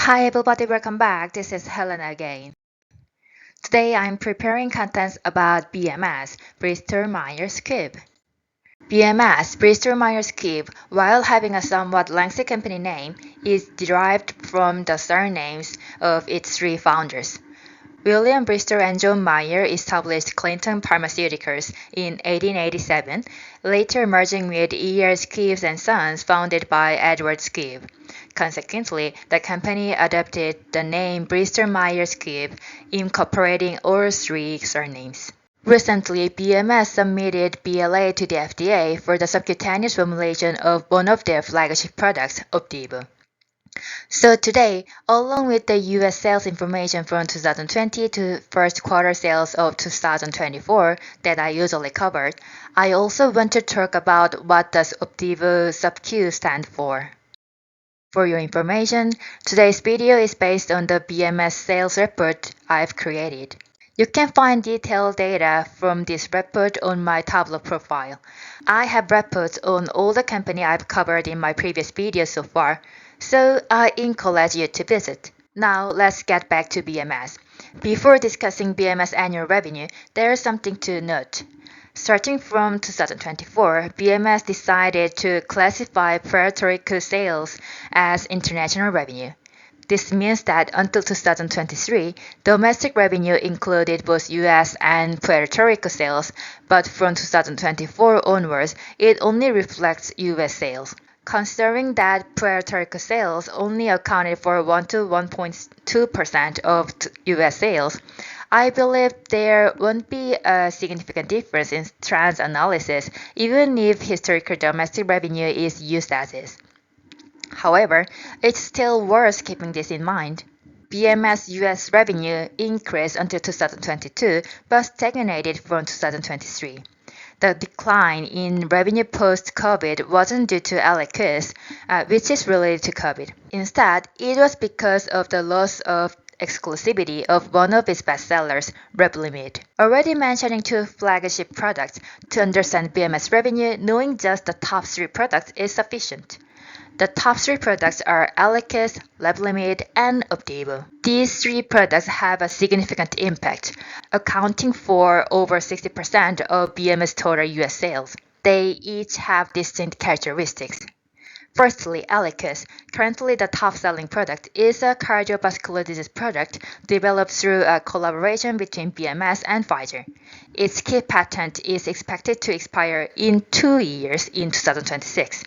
Hi everybody, welcome back. This is Helena again. Today I'm preparing contents about BMS, Bristol Myers Squibb. BMS, Bristol Myers Squibb, while having a somewhat lengthy company name, is derived from the surnames of its three founders. William Bristol and John Meyer established Clinton Pharmaceuticals in 1887, later merging with E.R. Squibb and Sons, founded by Edward Squibb. Consequently, the company adopted the name Bristol Myers Squibb, incorporating all three surnames. Recently, BMS submitted BLA to the FDA for the subcutaneous formulation of one of their flagship products, Opdivo. So today, along with the US sales information from 2020 to first quarter sales of 2024 that I usually covered, I also want to talk about what does Opdivo SubQ stand for. For your information, today's video is based on the BMS sales report I've created. You can find detailed data from this report on my Tableau profile. I have reports on all the company I've covered in my previous videos so far, so I encourage you to visit. Now let's get back to BMS. Before discussing BMS annual revenue, there is something to note. Starting from 2024, BMS decided to classify Prdocut sales as international revenue. This means that until 2023, domestic revenue included both US and Puerto Rico sales, but from 2024 onwards, it only reflects US sales. Considering that Puerto Rico sales only accounted for 1 to 1.2% of US sales, I believe there won't be a significant difference in trends analysis even if historical domestic revenue is used as is. However, it's still worth keeping this in mind. BMS US revenue increased until 2022 but stagnated from 2023. The decline in revenue post-COVID wasn't due to Eliquis, which is related to COVID. Instead, it was because of the loss of exclusivity of one of its bestsellers, Revlimid. Already mentioning two flagship products, to understand BMS revenue, knowing just the top three products is sufficient. The top three products are Eliquis, Revlimid, and Opdivo. These three products have a significant impact, accounting for over 60% of BMS total US sales. They each have distinct characteristics. Firstly, Eliquis, currently the top-selling product, is a cardiovascular disease product developed through a collaboration between BMS and Pfizer. Its key patent is expected to expire in 2 years in 2026.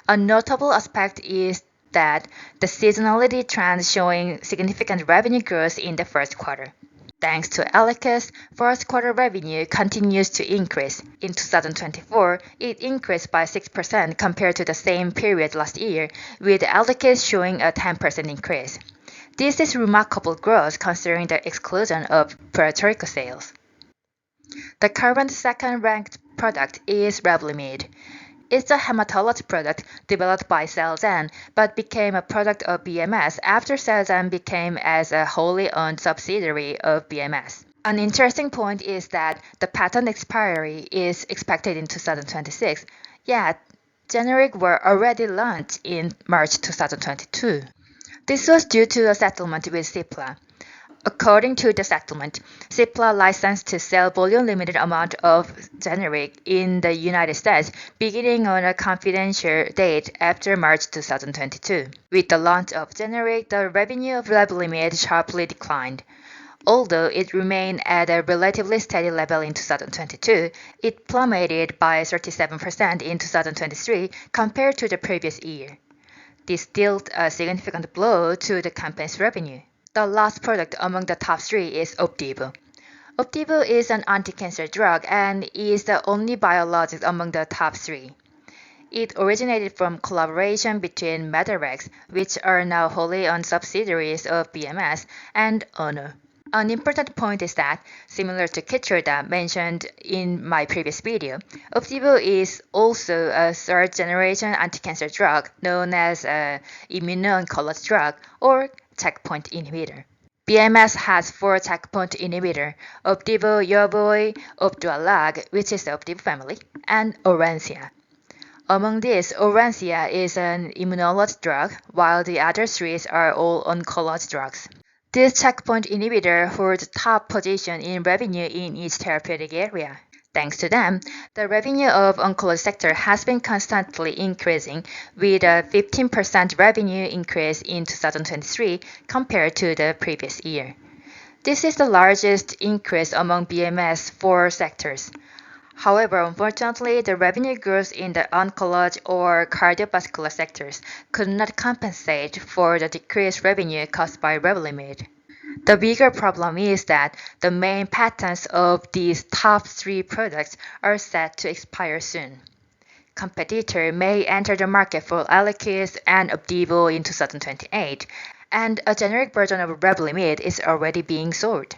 A notable aspect is that the seasonality trend showing significant revenue growth in the first quarter. Thanks to Eliquis, first quarter revenue continues to increase. In 2024, it increased by 6% compared to the same period last year, with Eliquis showing a 10% increase. This is remarkable growth considering the exclusion of Puerto Rico sales. The current second-ranked product is Revlimid. It's a hematology product developed by Celgene, but became a product of BMS after Celgene became as a wholly owned subsidiary of BMS. An interesting point is that the patent expiry is expected in 2026, yet generics were already launched in March 2022. This was due to a settlement with Cipla. According to the settlement, Cipla licensed to sell volume-limited amount of generic in the United States beginning on a confidential date after March 2022. With the launch of generic, the revenue of Revlimid sharply declined. Although it remained at a relatively steady level in 2022, it plummeted by 37% in 2023 compared to the previous year. This dealt a significant blow to the company's revenue. The last product among the top three is Opdivo. Opdivo is an anti-cancer drug and is the only biologic among the top three. It originated from collaboration between Medarex, which are now wholly owned subsidiaries of BMS, and Ono. An important point is that, similar to Keytruda mentioned in my previous video, Opdivo is also a third-generation anti-cancer drug known as an immuno-oncology drug or checkpoint inhibitor. BMS has 4 checkpoint inhibitors: Opdivo, Yervoy, Opdualag, which is the Opdivo family, and Orencia. Among these, Orencia is an immunology drug, while the other three are all oncology drugs. This checkpoint inhibitor holds top position in revenue in each therapeutic area. Thanks to them, the revenue of oncology sector has been constantly increasing, with a 15% revenue increase in 2023 compared to the previous year. This is the largest increase among BMS 4 sectors. However, unfortunately, the revenue growth in the oncology or cardiovascular sectors could not compensate for the decreased revenue caused by Revlimid. The bigger problem is that the main patents of these top 3 products are set to expire soon. Competitor may enter the market for Eliquis and Opdivo in 2028, and a generic version of Revlimid is already being sold.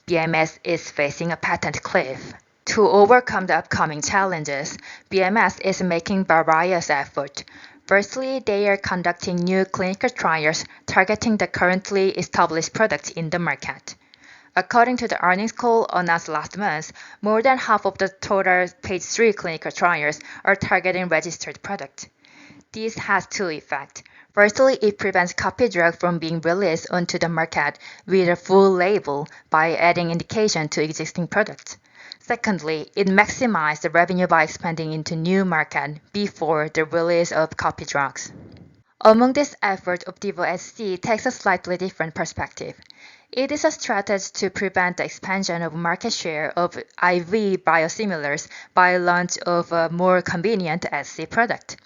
BMS is facing a patent cliff. To overcome the upcoming challenges, BMS is making various efforts. Firstly, they are conducting new clinical trials targeting the currently established products in the market. According to the earnings call announced last month, more than half of the total phase 3 clinical trials are targeting registered products. This has two effects. Firstly, it prevents copy drug from being released onto the market with a full label by adding indication to existing products. Secondly, it maximizes the revenue by expanding into new market before the release of copy drugs. Among this effort, Opdivo SC takes a slightly different perspective. It is a strategy to prevent the expansion of market share of IV biosimilars by launch of a more convenient SC product.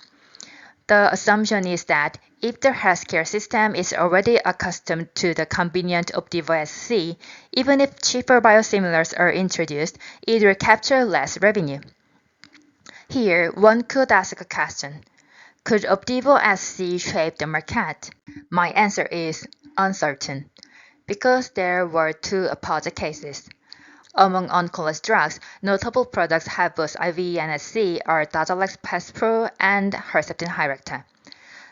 The assumption is that if the healthcare system is already accustomed to the convenient Opdivo SC, even if cheaper biosimilars are introduced, it will capture less revenue. Here, one could ask a question. Could Opdivo SC shape the market? My answer is uncertain, because there were two opposite cases. Among oncology drugs, notable products have both IV and SC are Darzalex Faspro and Herceptin Hyrecta.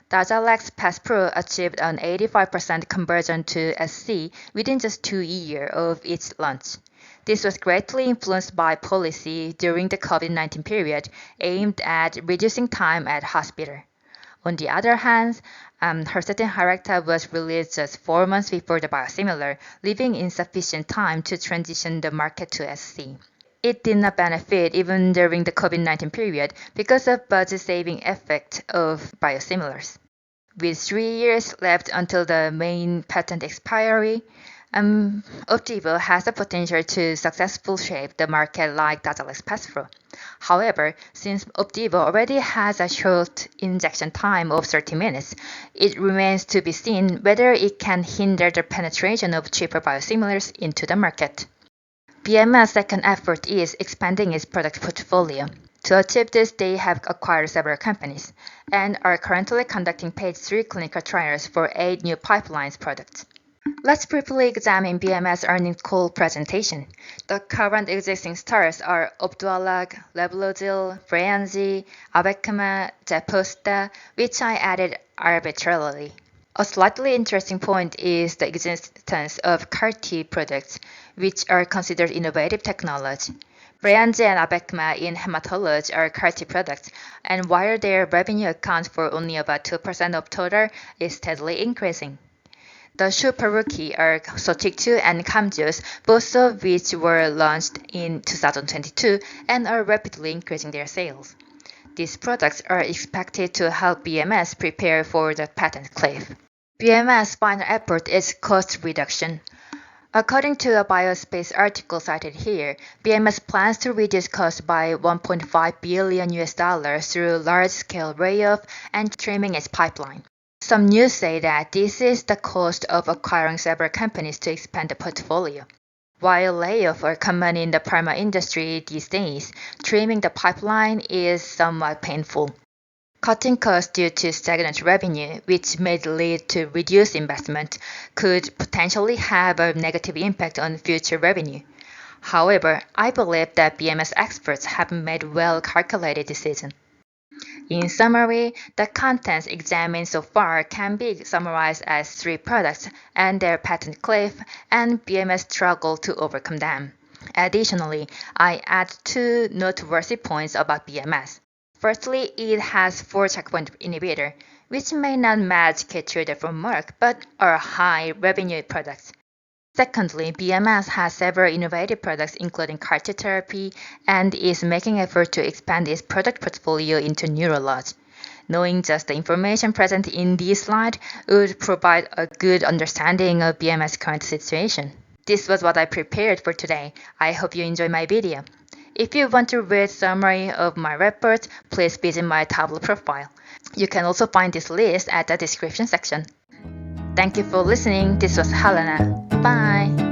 Darzalex Faspro achieved an 85% conversion to SC within just 2 years of its launch. This was greatly influenced by policy during the COVID-19 period aimed at reducing time at hospital. On the other hand, Herceptin Hyrecta was released just 4 months before the biosimilar, leaving insufficient time to transition the market to SC. It did not benefit even during the COVID-19 period because of budget-saving effect of biosimilars. With 3 years left until the main patent expiry, Opdivo has the potential to successfully shape the market like Darzalex Faspro. However, since Opdivo already has a short injection time of 30 minutes, it remains to be seen whether it can hinder the penetration of cheaper biosimilars into the market. BMS' second effort is expanding its product portfolio. To achieve this, they have acquired several companies and are currently conducting phase 3 clinical trials for 8 new pipeline products. Let's briefly examine BMS earnings call presentation. The current existing stars are Opdualag, Reblozyl, Breyanzi, Abecma, Zeposta, which I added arbitrarily. A slightly interesting point is the existence of CAR-T products, which are considered innovative technology. Breyanzi and Abecma in hematology are CAR-T products, and while their revenue accounts for only about 2% of total, is steadily increasing. The super rookie are SubQ and Camzyos, both of which were launched in 2022 and are rapidly increasing their sales. These products are expected to help BMS prepare for the patent cliff. BMS' final effort is cost reduction. According to a Biospace article cited here, BMS plans to reduce costs by $1.5 billion through large-scale layoff and trimming its pipeline. Some news say that this is the cost of acquiring several companies to expand the portfolio. While layoffs are common in the pharma industry these days, trimming the pipeline is somewhat painful. Cutting costs due to stagnant revenue, which may lead to reduced investment, could potentially have a negative impact on future revenue. However, I believe that BMS experts have made well-calculated decisions. In summary, the contents examined so far can be summarized as 3 products and their patent cliff, and BMS struggle to overcome them. Additionally, I add 2 noteworthy points about BMS. Firstly, it has 4 checkpoint inhibitor, which may not match Keytruda from Merck, but are high revenue products. Secondly, BMS has several innovative products including CAR-T therapy and is making effort to expand its product portfolio into neurology. Knowing just the information present in this slide would provide a good understanding of BMS' current situation. This was what I prepared for today. I hope you enjoyed my video. If you want to read summary of my reports, please visit my Tableau profile. You can also find this list at the description section. Thank you for listening. This was Helena. Bye.